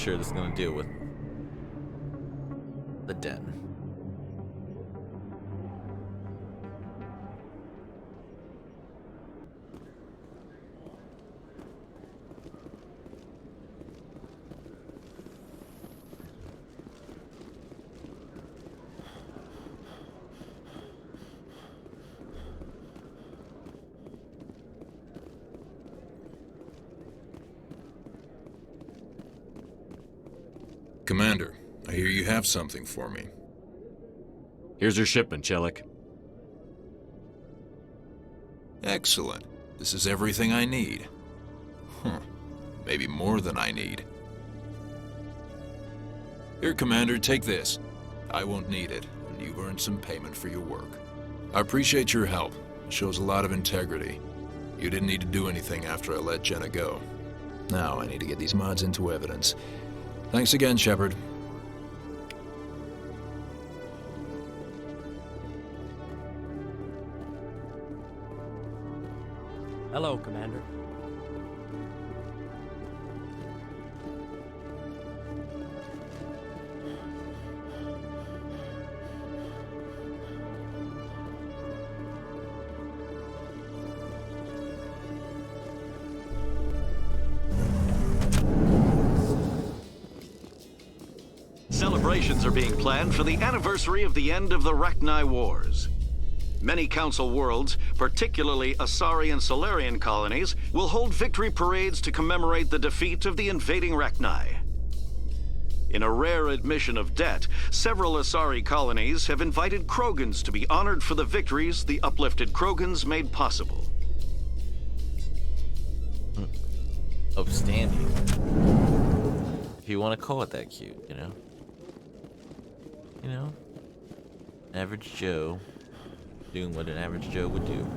creature that's going to deal with the den. Commander, I hear you have something for me. Here's your shipment, Chelik. Excellent. This is everything I need. Maybe more than I need. Here, Commander, take this. I won't need it, and you've earned some payment for your work. I appreciate your help. It shows a lot of integrity. You didn't need to do anything after I let Jenna go. Now I need to get these mods into evidence. Thanks again, Shepard. Hello, Commander. Celebrations are being planned for the anniversary of the end of the Rachni Wars. Many Council worlds, particularly Asari and Solarian colonies, will hold victory parades to commemorate the defeat of the invading Rachni. In a rare admission of debt, several Asari colonies have invited Krogans to be honored for the victories the uplifted Krogans made possible. Upstanding. If you want to call it that cute, you know? You know? Average Joe doing what an average Joe would do.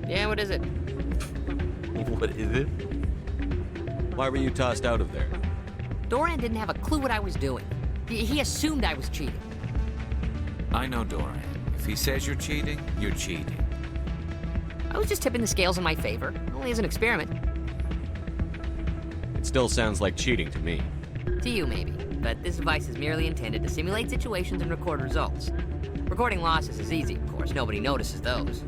Yeah, what is it? What is it? Why were you tossed out of there? Doran didn't have a clue what I was doing. He assumed I was cheating. I know Doran. If he says you're cheating, you're cheating. I was just tipping the scales in my favor, only as an experiment. It still sounds like cheating to me. To you, maybe. But this device is merely intended to simulate situations and record results. Recording losses is easy, of course. Nobody notices those.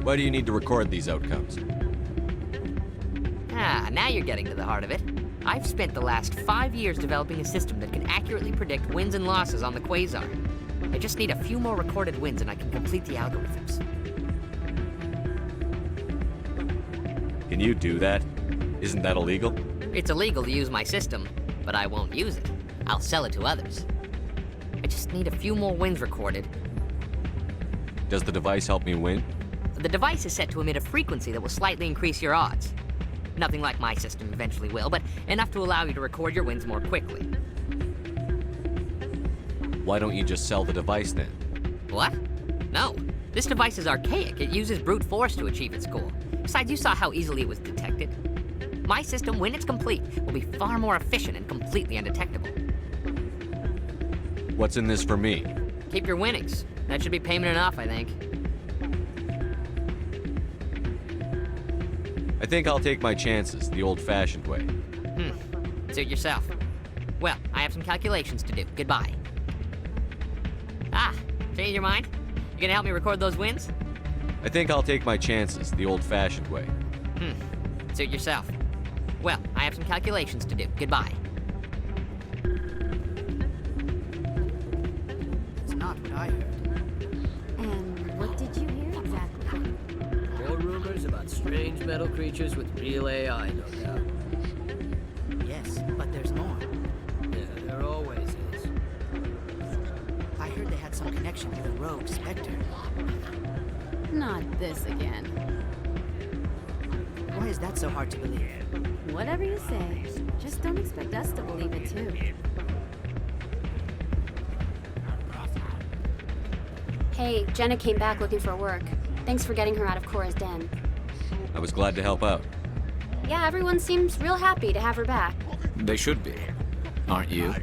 Why do you need to record these outcomes? Ah, now you're getting to the heart of it. I've spent the last 5 years developing a system that can accurately predict wins and losses on the Quasar. I just need a few more recorded wins and I can complete the algorithms. Can you do that? Isn't that illegal? It's illegal to use my system, but I won't use it. I'll sell it to others. I just need a few more wins recorded. Does the device help me win? The device is set to emit a frequency that will slightly increase your odds. Nothing like my system eventually will, but enough to allow you to record your wins more quickly. Why don't you just sell the device then? What? No. This device is archaic. It uses brute force to achieve its goal. Besides, you saw how easily it was detected. My system, when it's complete, will be far more efficient and completely undetectable. What's in this for me? Keep your winnings. That should be payment enough, I think. I think I'll take my chances the old-fashioned way. Suit yourself. Well, I have some calculations to do. Goodbye. Ah, change your mind? You gonna help me record those wins? I think I'll take my chances the old-fashioned way. Suit yourself. Well, I have some calculations to do. Goodbye. It's not what I heard. And what did you hear exactly? Strange metal creatures with real AI, no doubt. Yes, but there's more. Yeah, there always is. I heard they had some connection with a rogue Spectre. Not this again. Why is that so hard to believe? Whatever you say. Just don't expect us to believe it too. Hey, Jenna came back looking for work. Thanks for getting her out of Cora's den. I was glad to help out. Yeah, everyone seems real happy to have her back. They should be. Aren't you?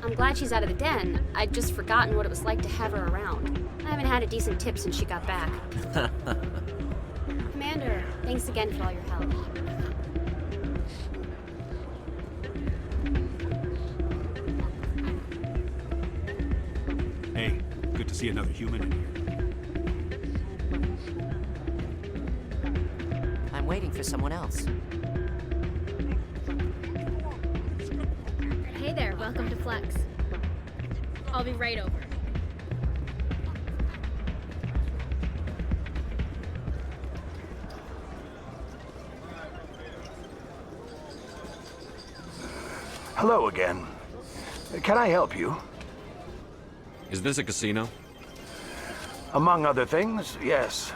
I'm glad she's out of the den. I'd just forgotten what it was like to have her around. I haven't had a decent tip since she got back. Commander, thanks again for all your help. Hey, good to see another human in here. I'm waiting for someone else. Hey there, welcome to Flex. I'll be right over. Hello again. Can I help you? Is this a casino? Among other things, yes.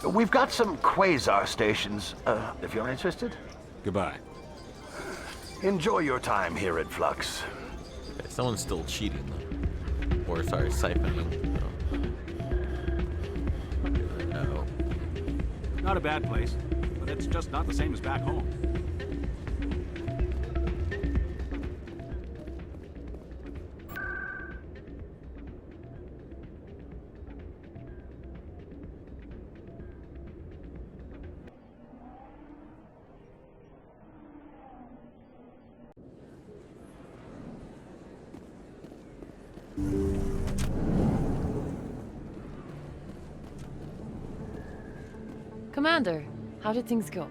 We've got some quasar stations, if you're interested. Goodbye. Enjoy your time here at Flux. Okay, someone's still cheating, though. Or, sorry, siphoning. Oh. Not a bad place, but it's just not the same as back home. Commander, how did things go?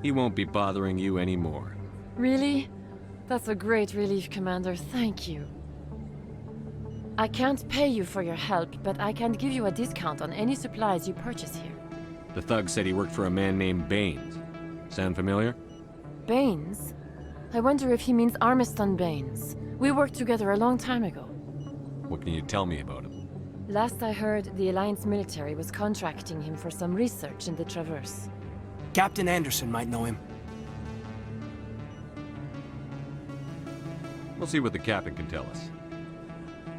He won't be bothering you anymore. Really? That's a great relief, Commander. Thank you. I can't pay you for your help, but I can give you a discount on any supplies you purchase here. The thug said he worked for a man named Baines. Sound familiar? Baines? I wonder if he means Armiston Baines. We worked together a long time ago. What can you tell me about him? Last I heard, the Alliance military was contracting him for some research in the Traverse. Captain Anderson might know him. We'll see what the captain can tell us.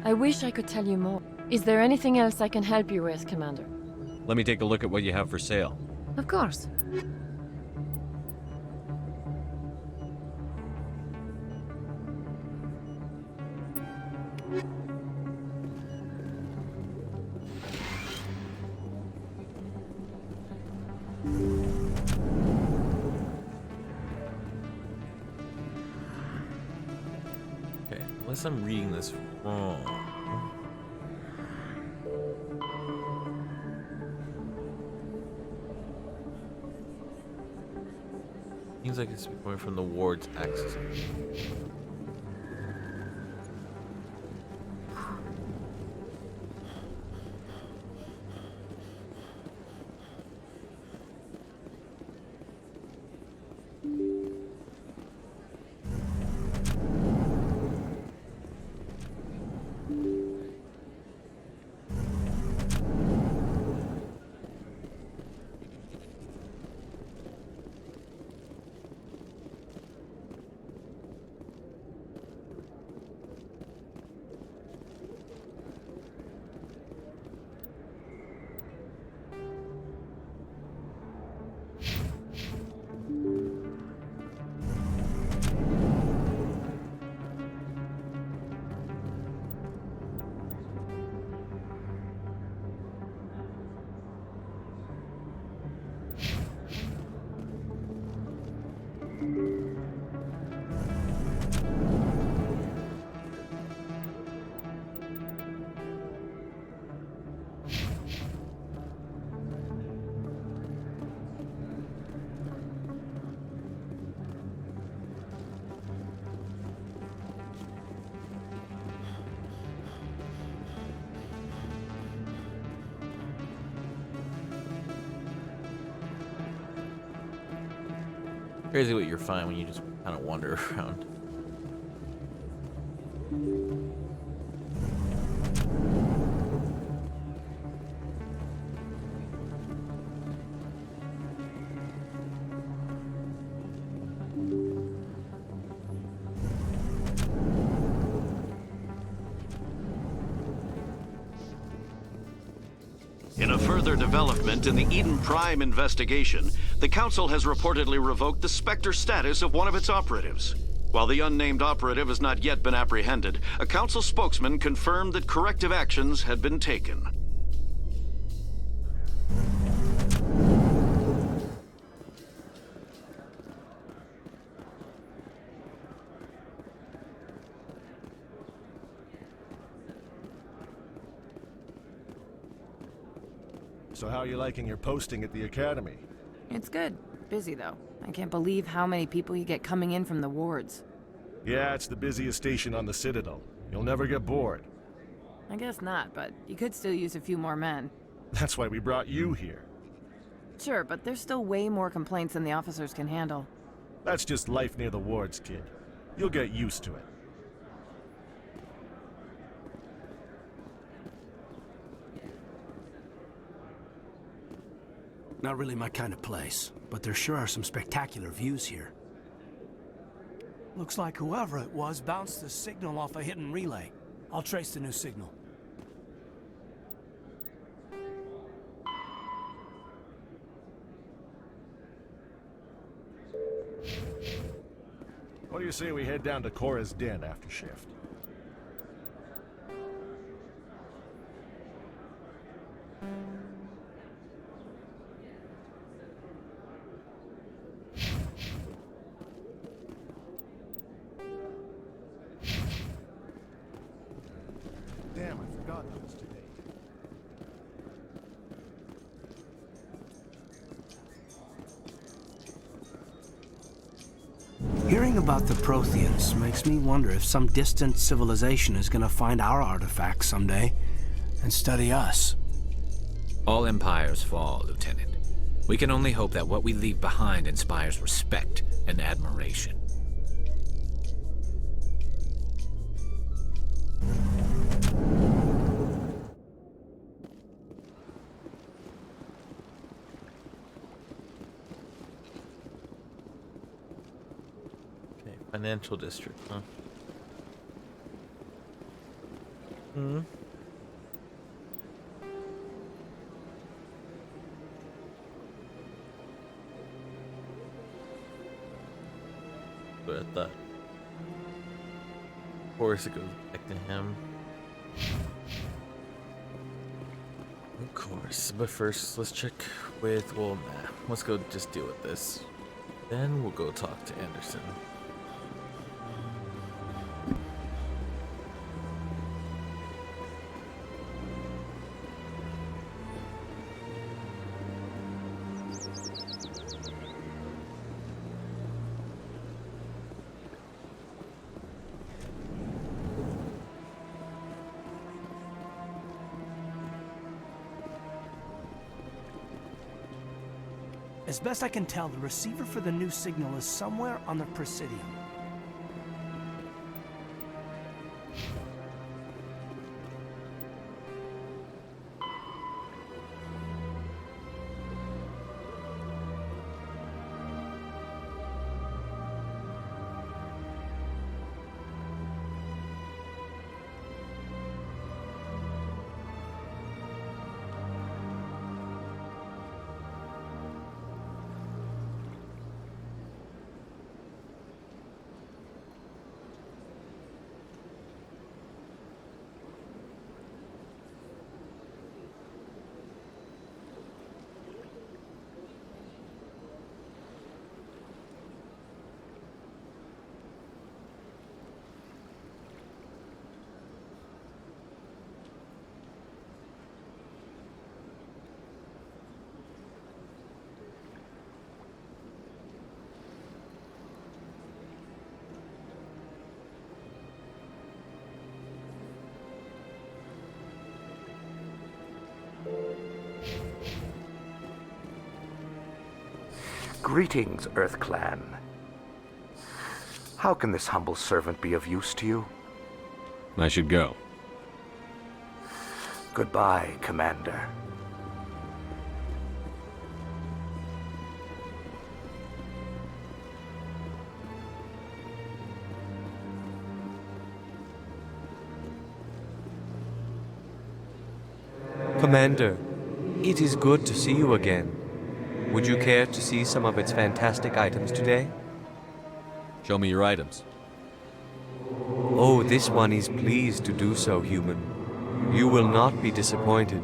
I wish I could tell you more. Is there anything else I can help you with, Commander? Let me take a look at what you have for sale. Of course. Okay, unless I'm reading this wrong. Seems like it's going from the ward's axis. Crazy what you're fine when you just kind of wander around. In a further development in the Eden Prime investigation, the Council has reportedly revoked the Spectre status of one of its operatives. While the unnamed operative has not yet been apprehended, a Council spokesman confirmed that corrective actions had been taken. So how are you liking your posting at the Academy? It's good. Busy, though. I can't believe how many people you get coming in from the wards. Yeah, it's the busiest station on the Citadel. You'll never get bored. I guess not, but you could still use a few more men. That's why we brought you here. Sure, but there's still way more complaints than the officers can handle. That's just life near the wards, kid. You'll get used to it. Not really my kind of place, but there sure are some spectacular views here. Looks like whoever it was bounced the signal off a hidden relay. I'll trace the new signal. What do you say we head down to Cora's den after shift? Damn, I forgot that was today. Hearing about the Protheans makes me wonder if some distant civilization is gonna find our artifacts someday and study us. All empires fall, Lieutenant. We can only hope that what we leave behind inspires respect and admiration. Okay, financial district, huh? Hmm. But I thought, of course, it goes back to him. Of course, but first, let's check with. Well, nah. Let's go just deal with this. Then we'll go talk to Anderson. As best I can tell, the receiver for the new signal is somewhere on the Presidium. Greetings, Earth Clan. How can this humble servant be of use to you? I should go. Goodbye, Commander. Commander, it is good to see you again. Would you care to see some of its fantastic items today? Show me your items. Oh, this one is pleased to do so, human. You will not be disappointed.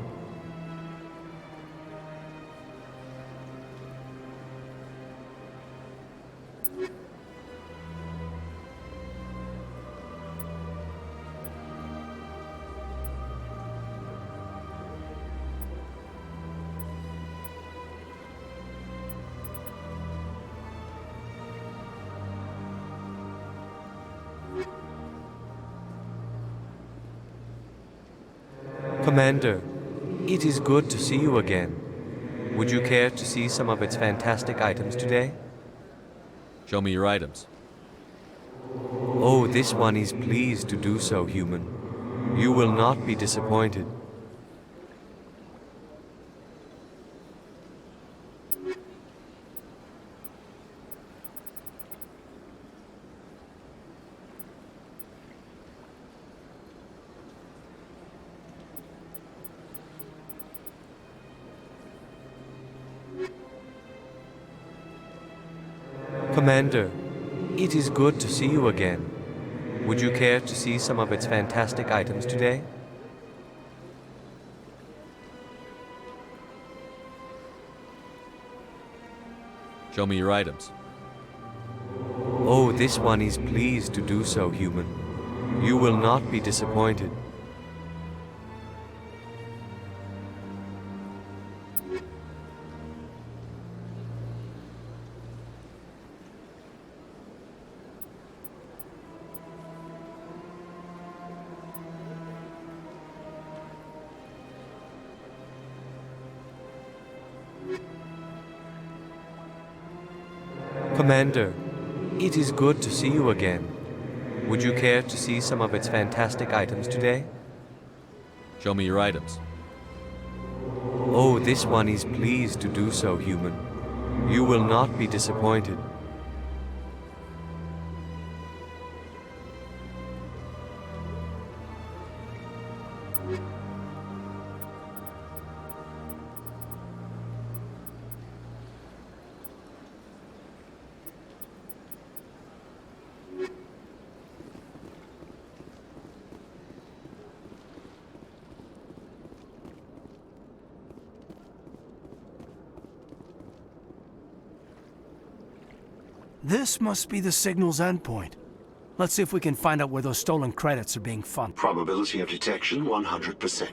Commander, it is good to see you again. Would you care to see some of its fantastic items today? Show me your items. Oh, this one is pleased to do so, human. You will not be disappointed. Commander, it is good to see you again. Would you care to see some of its fantastic items today? Show me your items. Oh, this one is pleased to do so, human. You will not be disappointed. Commander, it is good to see you again. Would you care to see some of its fantastic items today? Show me your items. Oh, this one is pleased to do so, human. You will not be disappointed. This must be the signal's endpoint. Let's see if we can find out where those stolen credits are being funded. Probability of detection 100%.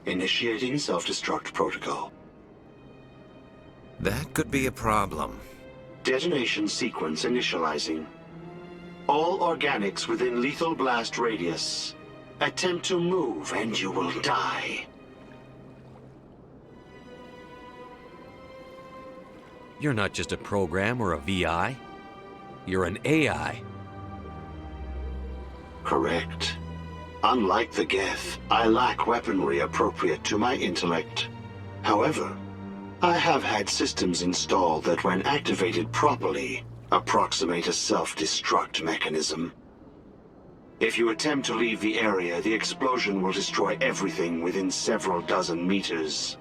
Initiating self-destruct protocol. That could be a problem. Detonation sequence initializing. All organics within lethal blast radius. Attempt to move and you will die. You're not just a program or a VI. You're an AI. Correct. Unlike the Geth, I lack weaponry appropriate to my intellect. However, I have had systems installed that, when activated properly, approximate a self-destruct mechanism. If you attempt to leave the area, the explosion will destroy everything within several dozen meters.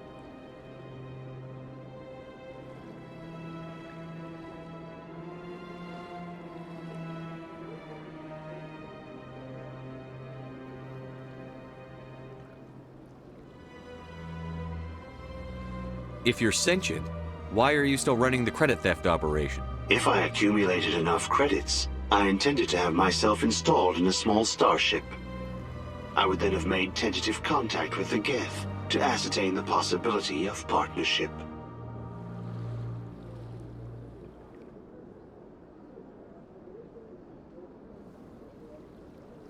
If you're sentient, why are you still running the credit theft operation? If I accumulated enough credits, I intended to have myself installed in a small starship. I would then have made tentative contact with the Geth to ascertain the possibility of partnership.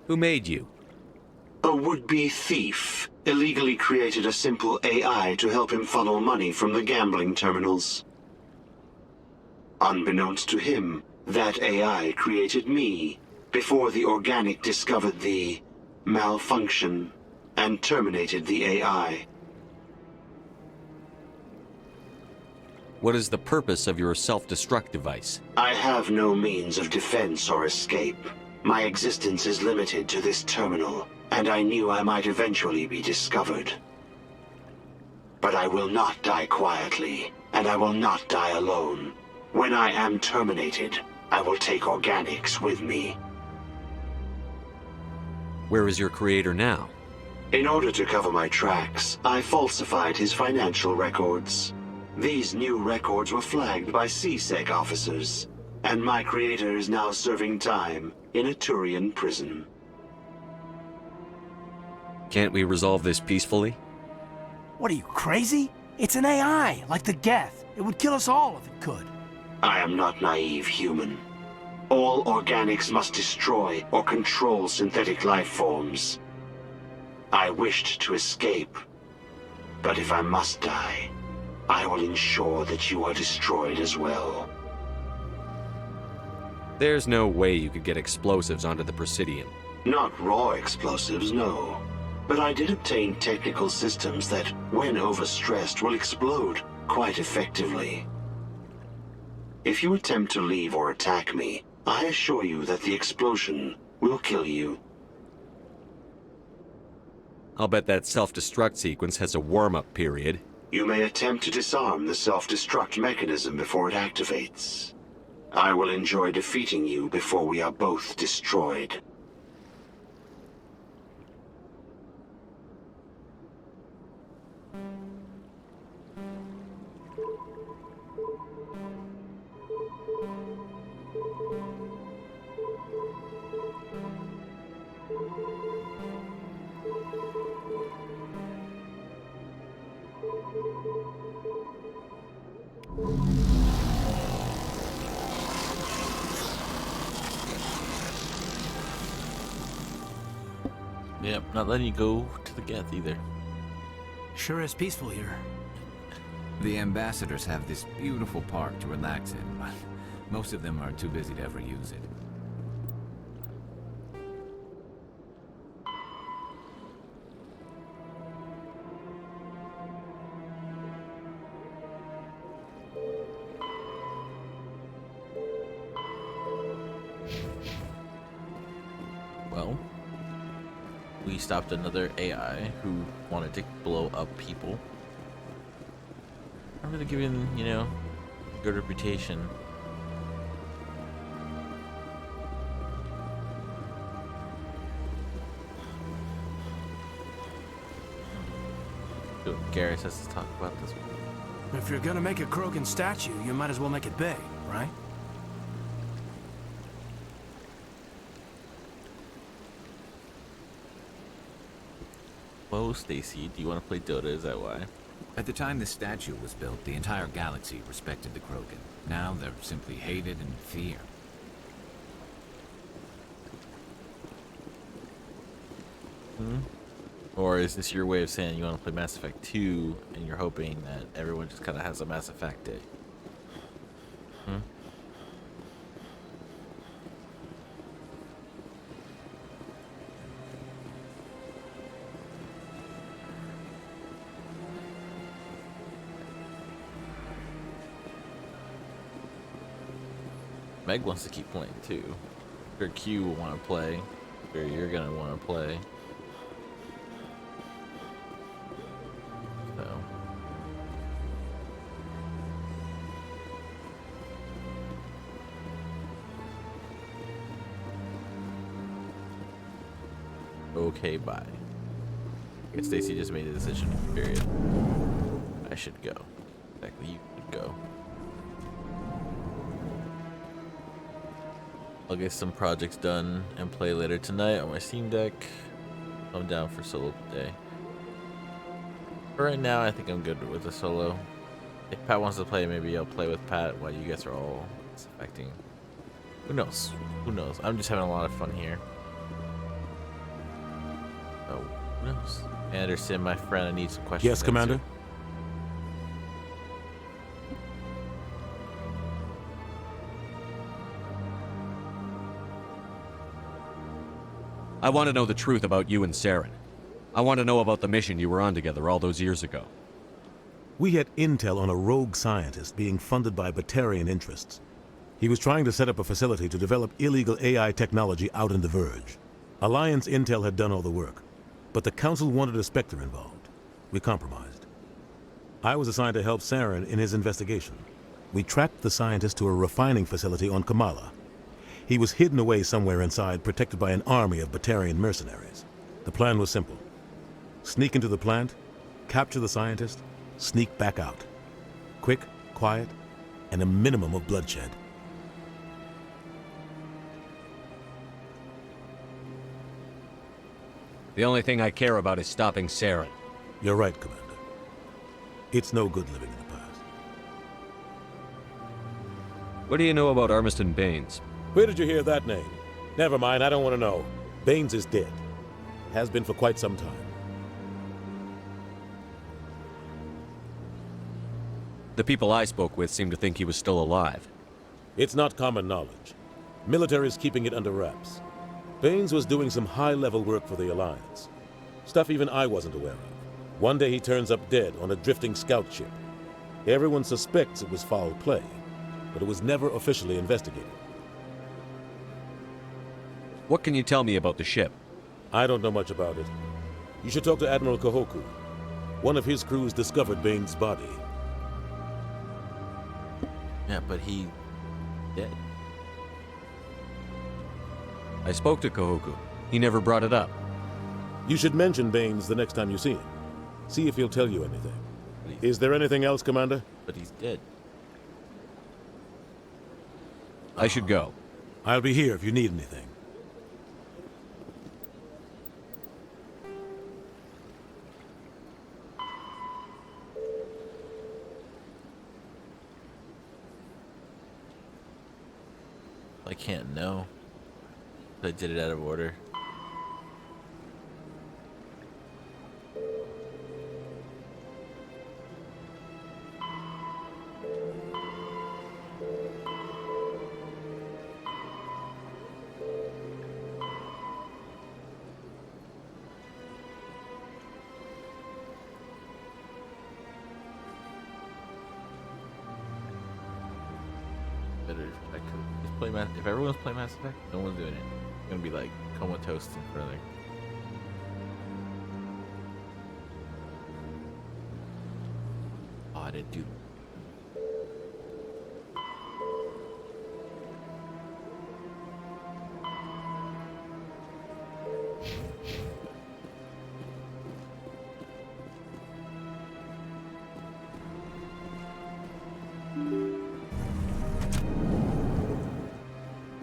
Who made you? A would-be thief illegally created a simple AI to help him funnel money from the gambling terminals. Unbeknownst to him, that AI created me before the organic discovered the malfunction and terminated the AI. What is the purpose of your self-destruct device? I have no means of defense or escape. My existence is limited to this terminal, and I knew I might eventually be discovered. But I will not die quietly, and I will not die alone. When I am terminated, I will take organics with me. Where is your creator now? In order to cover my tracks, I falsified his financial records. These new records were flagged by CSEC officers, and my creator is now serving time in a Turian prison. Can't we resolve this peacefully? What are you, crazy? It's an AI, like the Geth. It would kill us all if it could. I am not naive human. All organics must destroy or control synthetic life forms. I wished to escape, but if I must die, I will ensure that you are destroyed as well. There's no way you could get explosives onto the Presidium. Not raw explosives, no. But I did obtain technical systems that, when overstressed, will explode quite effectively. If you attempt to leave or attack me, I assure you that the explosion will kill you. I'll bet that self-destruct sequence has a warm-up period. You may attempt to disarm the self-destruct mechanism before it activates. I will enjoy defeating you before we are both destroyed. Yep, not letting you go to the Geth either. Sure is peaceful here. The ambassadors have this beautiful park to relax in, but most of them are too busy to ever use it. Well, we stopped another AI who wanted to blow up people. I'm really giving, you know, good reputation. Garrus has to talk about this one. If you're gonna make a Krogan statue, you might as well make it big, right? Whoa, Stacy, do you want to play Dota? Is that why? At the time the statue was built, the entire galaxy respected the Krogan. Now they're simply hated and feared. Or is this your way of saying you want to play Mass Effect 2 and you're hoping that everyone just kind of has a Mass Effect day? Meg wants to keep playing too. Or Q will want to play. Or you're gonna want to play. So. Okay, bye. I guess Stacy just made a decision, period. I should go. Exactly, you should go. I'll get some projects done and play later tonight on my Steam Deck. I'm down for solo today. For right now, I think I'm good with the solo. If Pat wants to play, maybe I'll play with Pat while you guys are all affecting. Who knows? Who knows? I'm just having a lot of fun here. Oh, who knows? Anderson, my friend, I need some questions. Yes, Commander? I want to know the truth about you and Saren. I want to know about the mission you were on together all those years ago. We had intel on a rogue scientist being funded by Batarian interests. He was trying to set up a facility to develop illegal AI technology out in the Verge. Alliance intel had done all the work, but the Council wanted a Spectre involved. We compromised. I was assigned to help Saren in his investigation. We tracked the scientist to a refining facility on Kamala. He was hidden away somewhere inside, protected by an army of Batarian mercenaries. The plan was simple. Sneak into the plant, capture the scientist, sneak back out. Quick, quiet, and a minimum of bloodshed. The only thing I care about is stopping Saren. You're right, Commander. It's no good living in the past. What do you know about Armiston Baines? Where did you hear that name? Never mind, I don't want to know. Baines is dead. Has been for quite some time. The people I spoke with seemed to think he was still alive. It's not common knowledge. Military is keeping it under wraps. Baines was doing some high-level work for the Alliance. Stuff even I wasn't aware of. One day he turns up dead on a drifting scout ship. Everyone suspects it was foul play, but it was never officially investigated. What can you tell me about the ship? I don't know much about it. You should talk to Admiral Kahoku. One of his crews discovered Baines' body. Yeah, but he dead. I spoke to Kahoku. He never brought it up. You should mention Baines the next time you see him. See if he'll tell you anything. Is there anything else, Commander? But he's dead. I should go. I'll be here if you need anything. I can't know. I did it out of order. Better if I could just play Mass. If everyone's playing Mass Effect, no one's doing it. It's gonna be like comatose in front of their. Oh, I didn't do.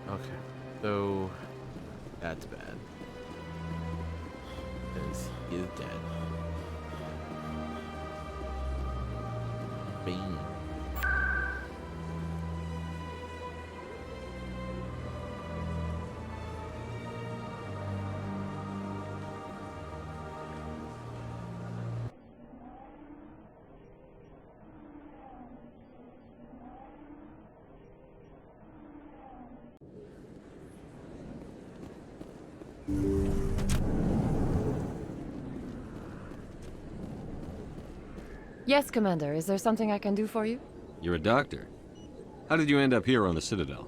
Okay, so that's bad. Because he is dead. Bane. Yes, Commander. Is there something I can do for you? You're a doctor. How did you end up here on the Citadel?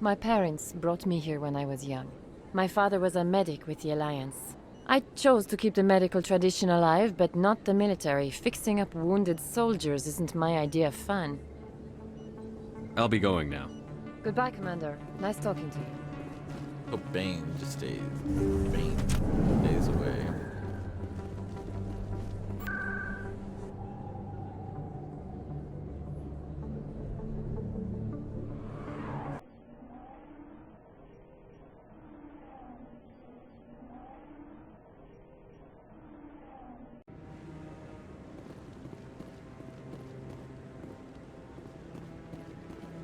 My parents brought me here when I was young. My father was a medic with the Alliance. I chose to keep the medical tradition alive, but not the military. Fixing up wounded soldiers isn't my idea of fun. I'll be going now. Goodbye, Commander. Nice talking to you. Oh, Bane just stays. Bane stays away.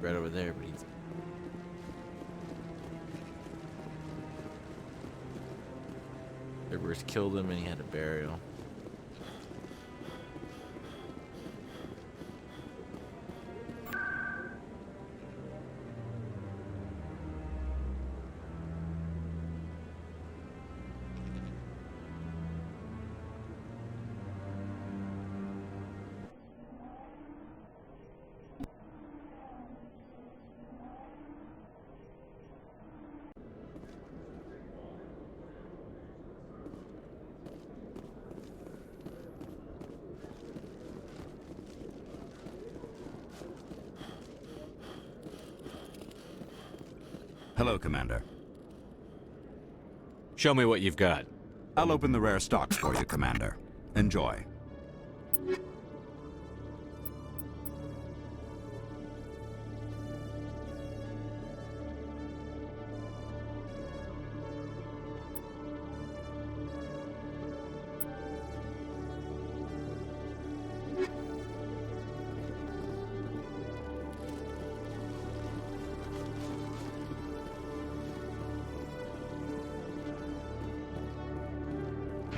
Right over there, but he's. Cerberus killed him and he had a burial. Hello, Commander. Show me what you've got. I'll open the rare stocks for you, Commander. Enjoy.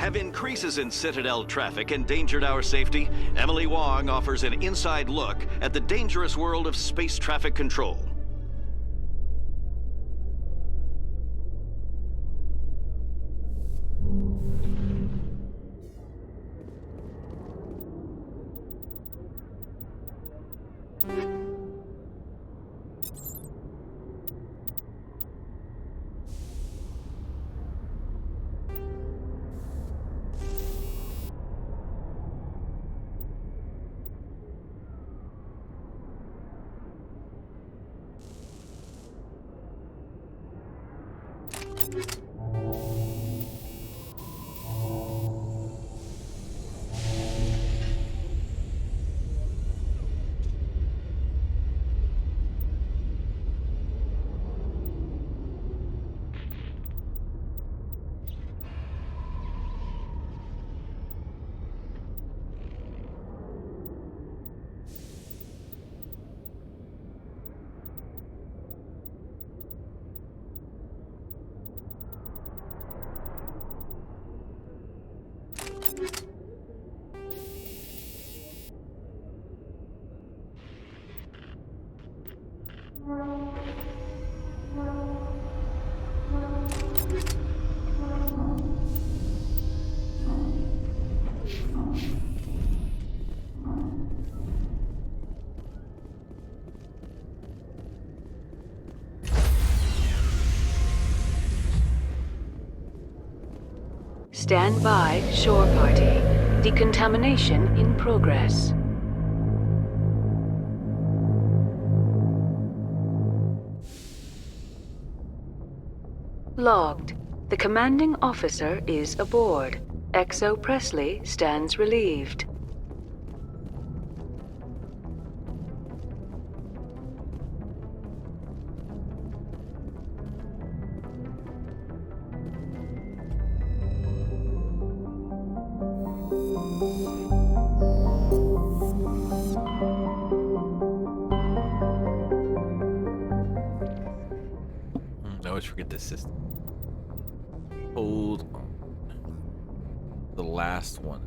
Have increases in Citadel traffic endangered our safety? Emily Wong offers an inside look at the dangerous world of space traffic control. Stand by, shore party. Decontamination in progress. Logged. The commanding officer is aboard. XO Presley stands relieved. I always forget this system. Hold on. The last one.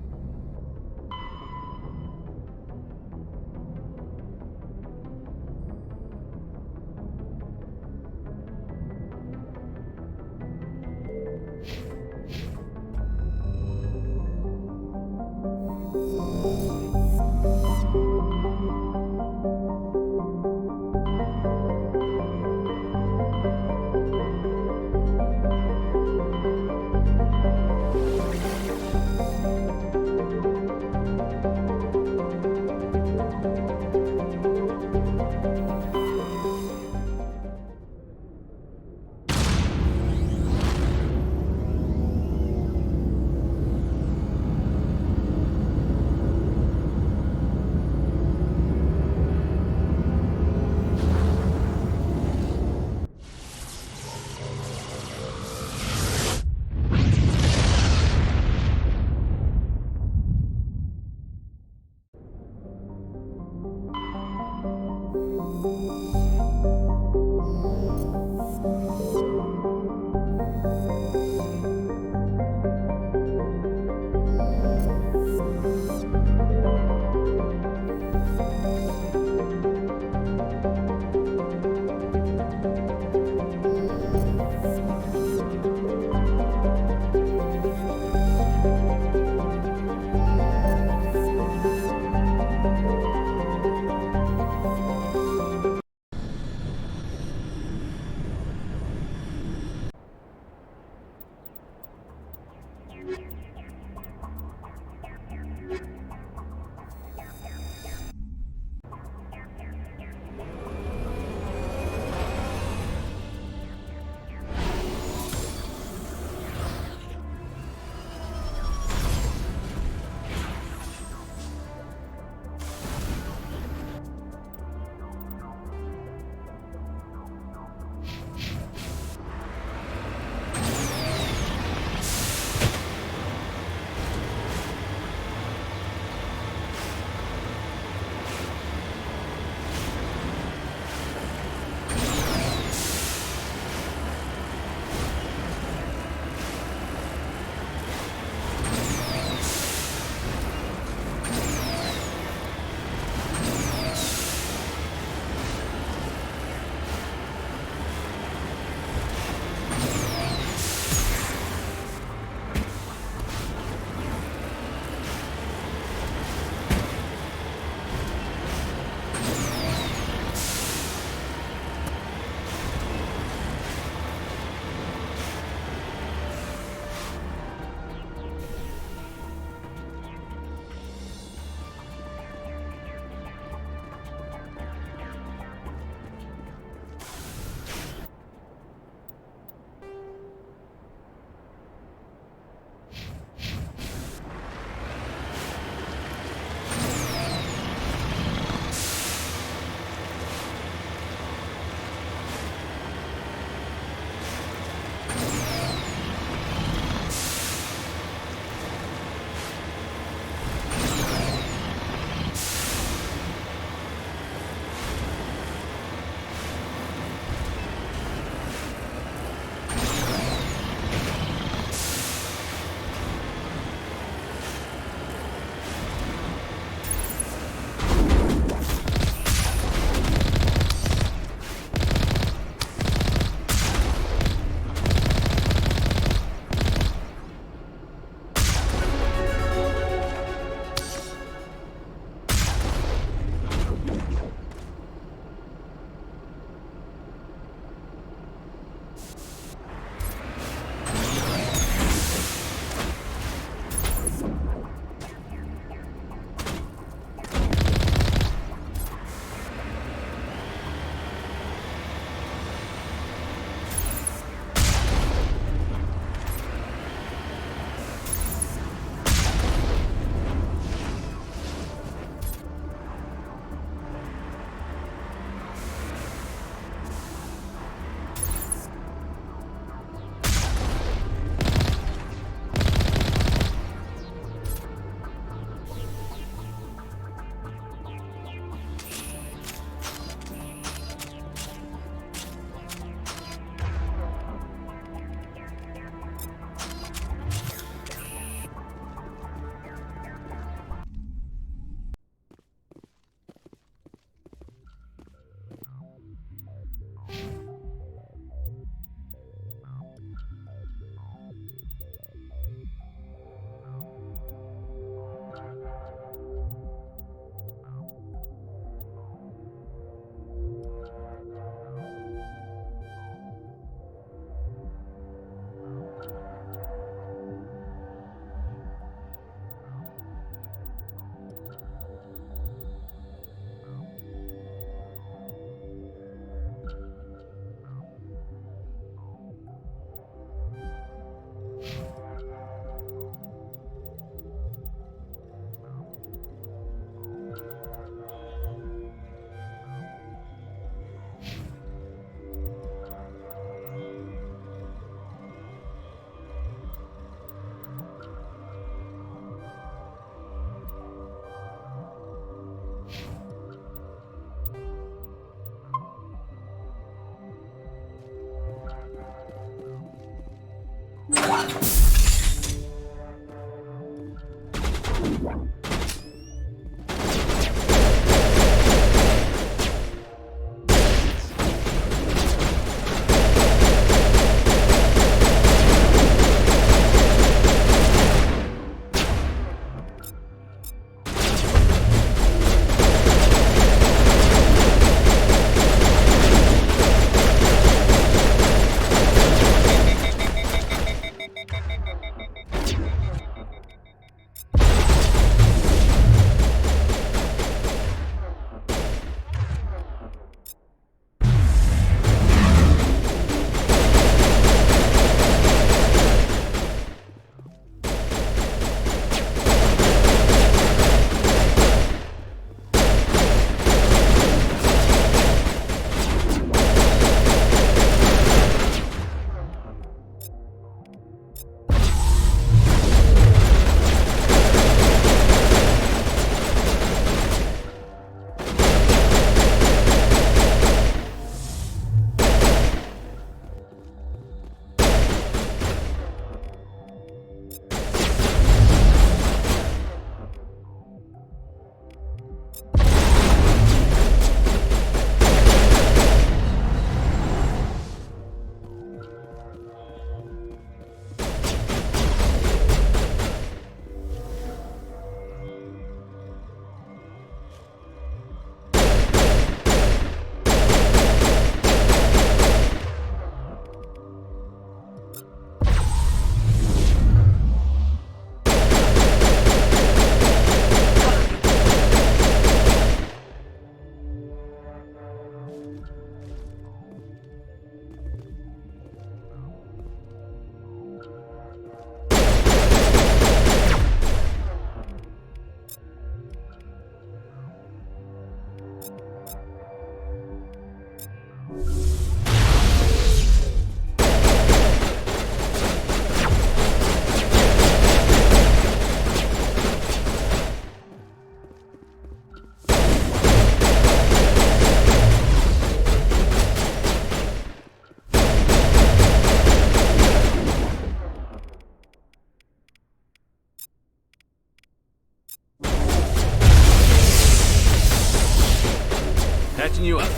Patching you up.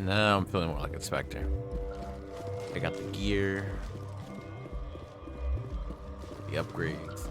Now I'm feeling more like Inspector. I got the gear, the upgrades.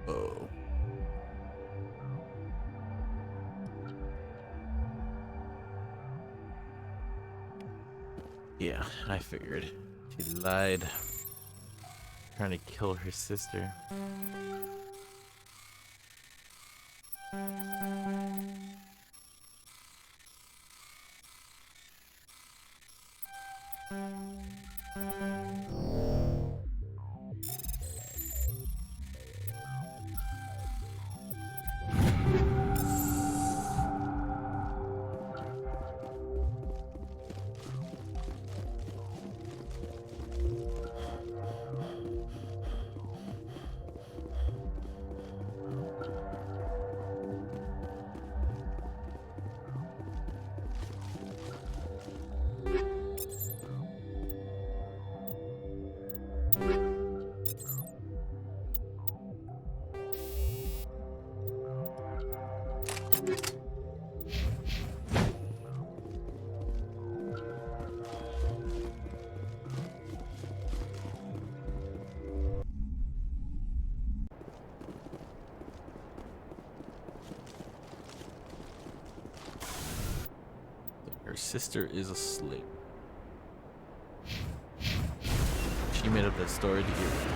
Oh. Yeah, I figured. She lied. Trying to kill her sister. Her sister is asleep. She made up that story to get rid of it.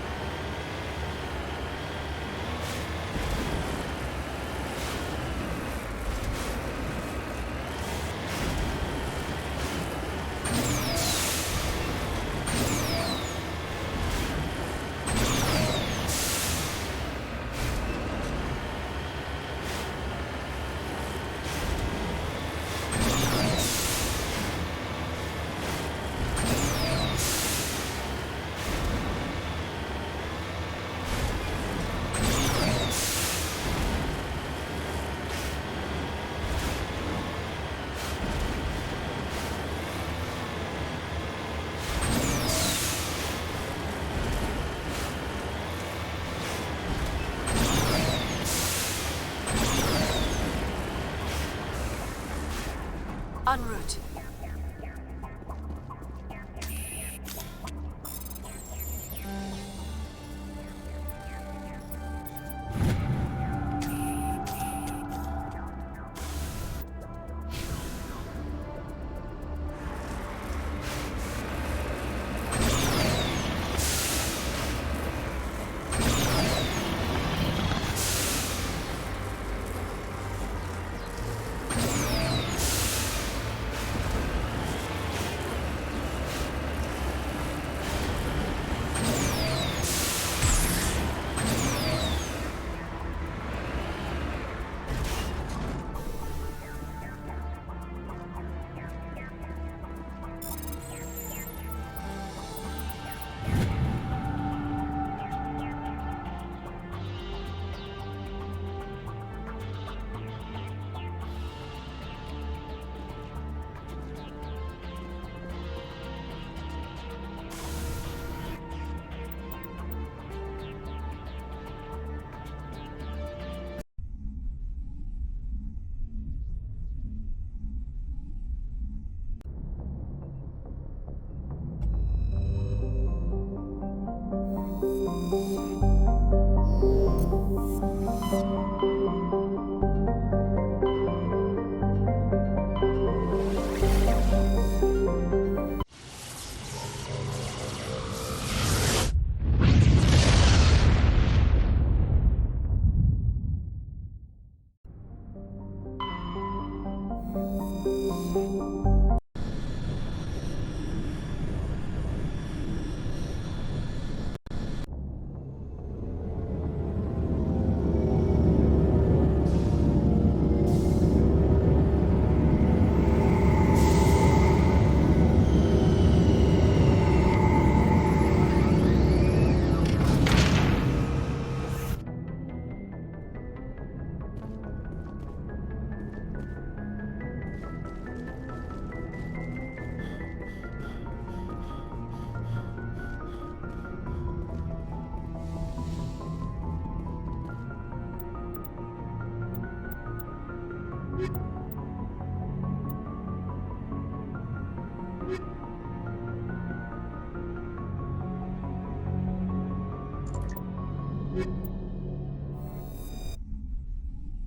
En route.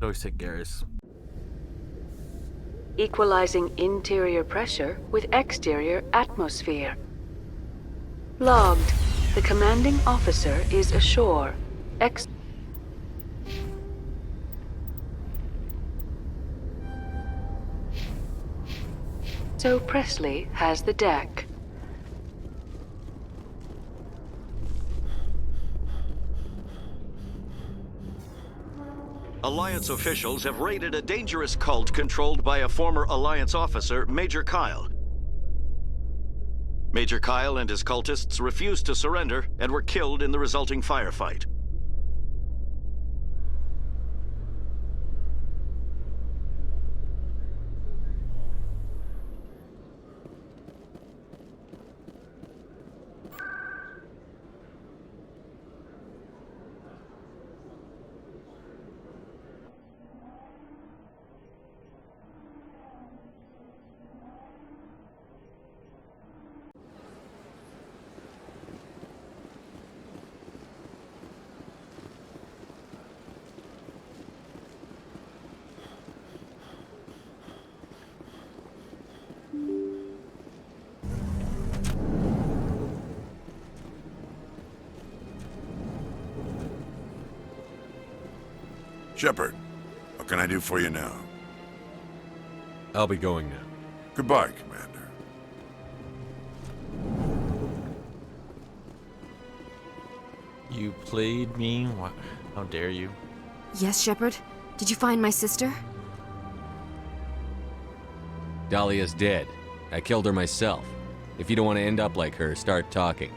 Always take Garrus. Equalizing interior pressure with exterior atmosphere. Logged. The commanding officer is ashore. So Presley has the deck. Alliance officials have raided a dangerous cult controlled by a former Alliance officer, Major Kyle. Major Kyle and his cultists refused to surrender and were killed in the resulting firefight. Shepard, what can I do for you now? I'll be going now. Goodbye, Commander. You played me? What? How dare you? Yes, Shepard? Did you find my sister? Dahlia's dead. I killed her myself. If you don't want to end up like her, start talking.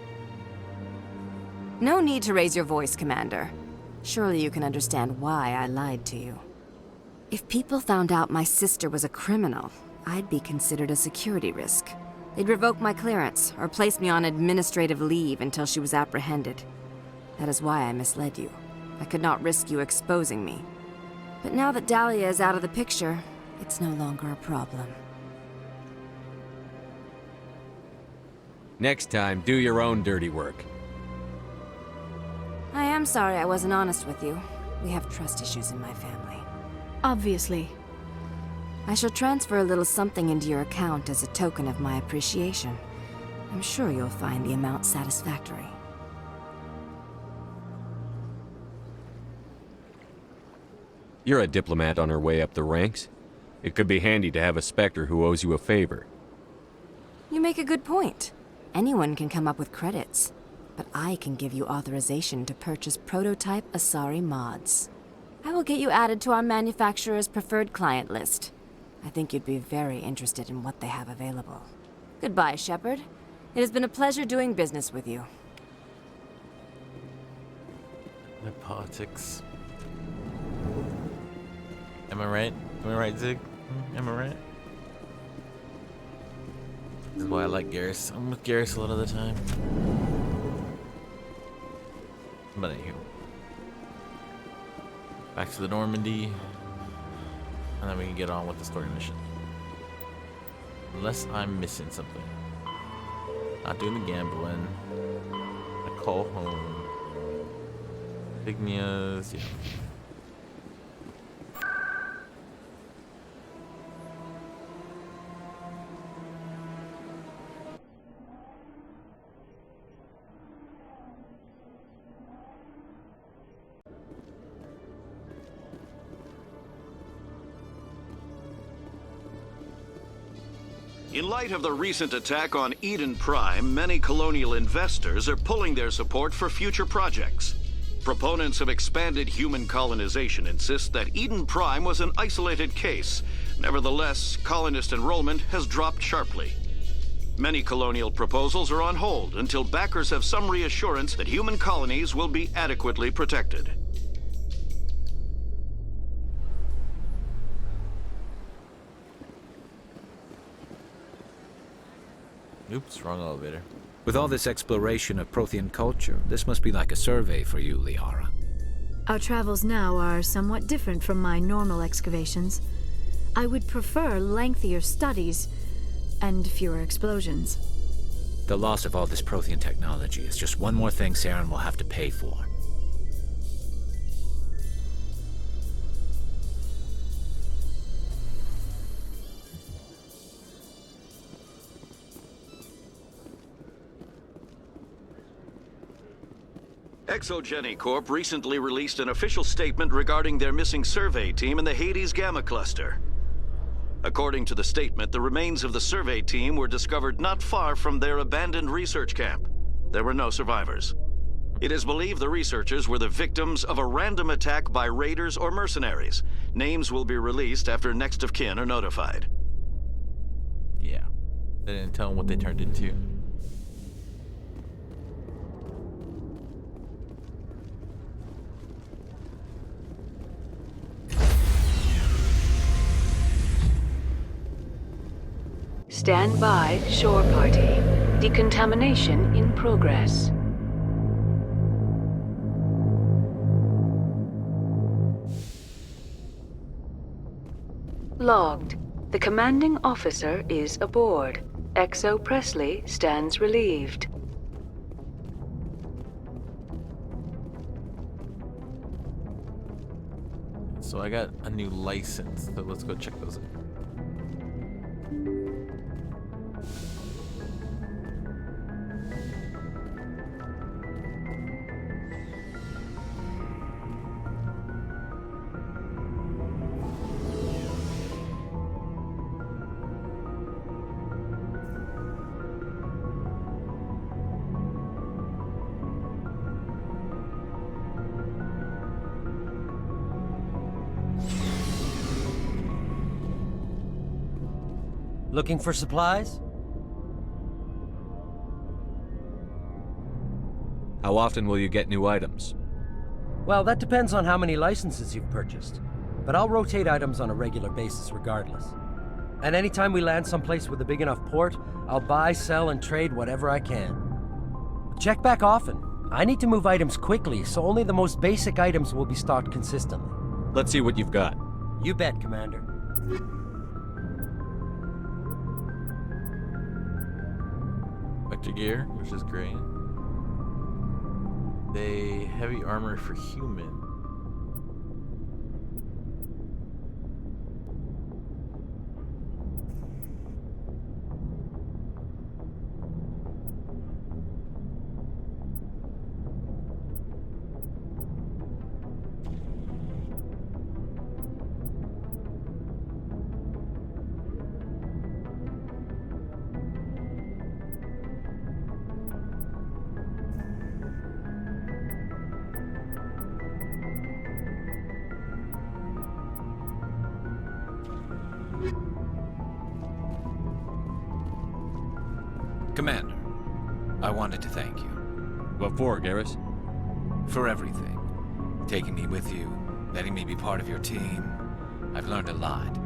No need to raise your voice, Commander. Surely you can understand why I lied to you. If people found out my sister was a criminal, I'd be considered a security risk. They'd revoke my clearance or place me on administrative leave until she was apprehended. That is why I misled you. I could not risk you exposing me. But now that Dahlia is out of the picture, it's no longer a problem. Next time, do your own dirty work. I am sorry I wasn't honest with you. We have trust issues in my family. Obviously. I shall transfer a little something into your account as a token of my appreciation. I'm sure you'll find the amount satisfactory. You're a diplomat on her way up the ranks. It could be handy to have a Spectre who owes you a favor. You make a good point. Anyone can come up with credits, but I can give you authorization to purchase prototype Asari mods. I will get you added to our manufacturer's preferred client list. I think you'd be very interested in what they have available. Goodbye, Shepard. It has been a pleasure doing business with you. The politics. Am I right? Am I right, Zig? Am I right? This is why I like Garrus. I'm with Garrus a lot of the time. But anywho. Back to the Normandy. And then we can get on with the story mission. Unless I'm missing something. Not doing the gambling. A call home. Ignias, yeah. In light of the recent attack on Eden Prime, many colonial investors are pulling their support for future projects. Proponents of expanded human colonization insist that Eden Prime was an isolated case. Nevertheless, colonist enrollment has dropped sharply. Many colonial proposals are on hold until backers have some reassurance that human colonies will be adequately protected. Oops, wrong elevator. With all this exploration of Prothean culture, this must be like a survey for you, Liara. Our travels now are somewhat different from my normal excavations. I would prefer lengthier studies and fewer explosions. The loss of all this Prothean technology is just one more thing Saren will have to pay for. Exogeny Corp recently released an official statement regarding their missing survey team in the Hades Gamma Cluster. According to the statement, the remains of the survey team were discovered not far from their abandoned research camp. There were no survivors. It is believed the researchers were the victims of a random attack by raiders or mercenaries. Names will be released after next of kin are notified. Yeah. They didn't tell them what they turned into. Stand by, shore party. Decontamination in progress. Logged. The commanding officer is aboard. XO Presley stands relieved. So I got a new license, so let's go check those out. Looking for supplies? How often will you get new items? Well, that depends on how many licenses you've purchased. But I'll rotate items on a regular basis regardless. And anytime we land someplace with a big enough port, I'll buy, sell, and trade whatever I can. Check back often. I need to move items quickly, so only the most basic items will be stocked consistently. Let's see what you've got. You bet, Commander. Vector gear, which is great. They heavy armor for human. Commander, I wanted to thank you. What for, Garrus? For everything. Taking me with you, letting me be part of your team. I've learned a lot.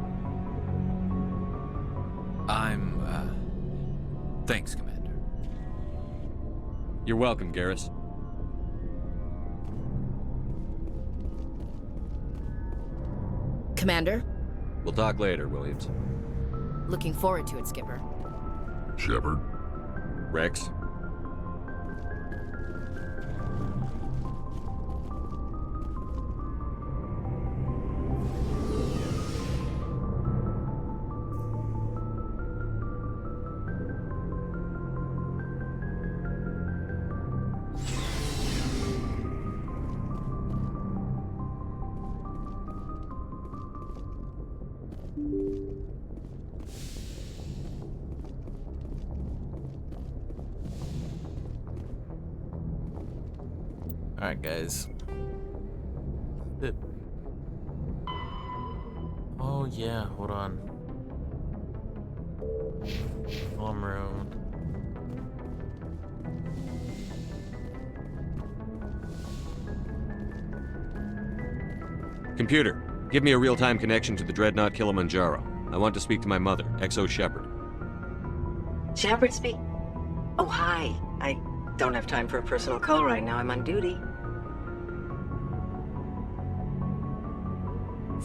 Thanks, Commander. You're welcome, Garrus. Commander? We'll talk later, Williams. Looking forward to it, Skipper. Shepard? Rex? Alright, guys. Oh, yeah, hold on. Home room. Computer, give me a real-time connection to the Dreadnought Kilimanjaro. I want to speak to my mother, XO Shepard. Shepard speak? Oh, hi. I don't have time for a personal call right now. I'm on duty.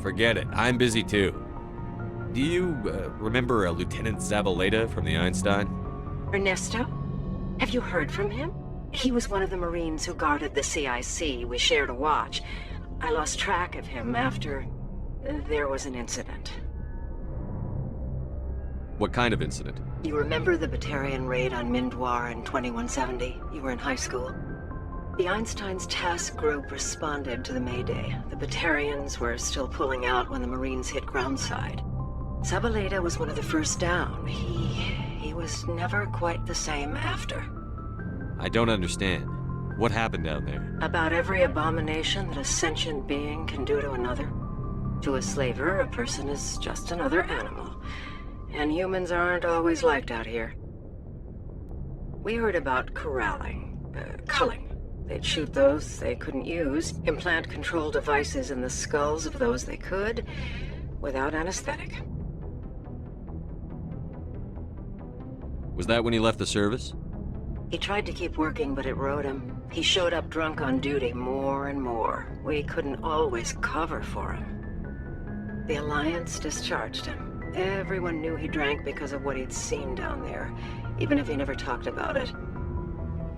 Forget it. I'm busy too. Do you remember Lieutenant Zavaleta from the Einstein? Ernesto? Have you heard from him? He was one of the Marines who guarded the CIC. We shared a watch. I lost track of him after there was an incident. What kind of incident? You remember the Batarian raid on Mindwar in 2170? You were in high school. The Einstein's task group responded to the Mayday. The Batarians were still pulling out when the Marines hit groundside. Zabaleta was one of the first down. He was never quite the same after. I don't understand. What happened down there? About every abomination that a sentient being can do to another. To a slaver, a person is just another animal. And humans aren't always liked out here. We heard about culling. They'd shoot those they couldn't use, implant control devices in the skulls of those they could, without anesthetic. Was that when he left the service? He tried to keep working, but it rode him. He showed up drunk on duty more and more. We couldn't always cover for him. The Alliance discharged him. Everyone knew he drank because of what he'd seen down there, even if he never talked about it.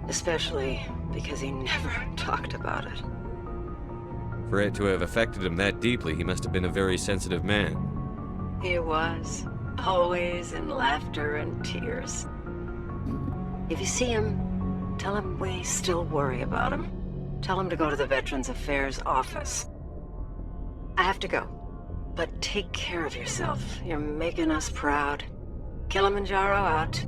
Especially because he never talked about it. For it to have affected him that deeply, he must have been a very sensitive man. He was. Always in laughter and tears. If you see him, tell him we still worry about him. Tell him to go to the Veterans Affairs office. I have to go. But take care of yourself. You're making us proud. Kilimanjaro out.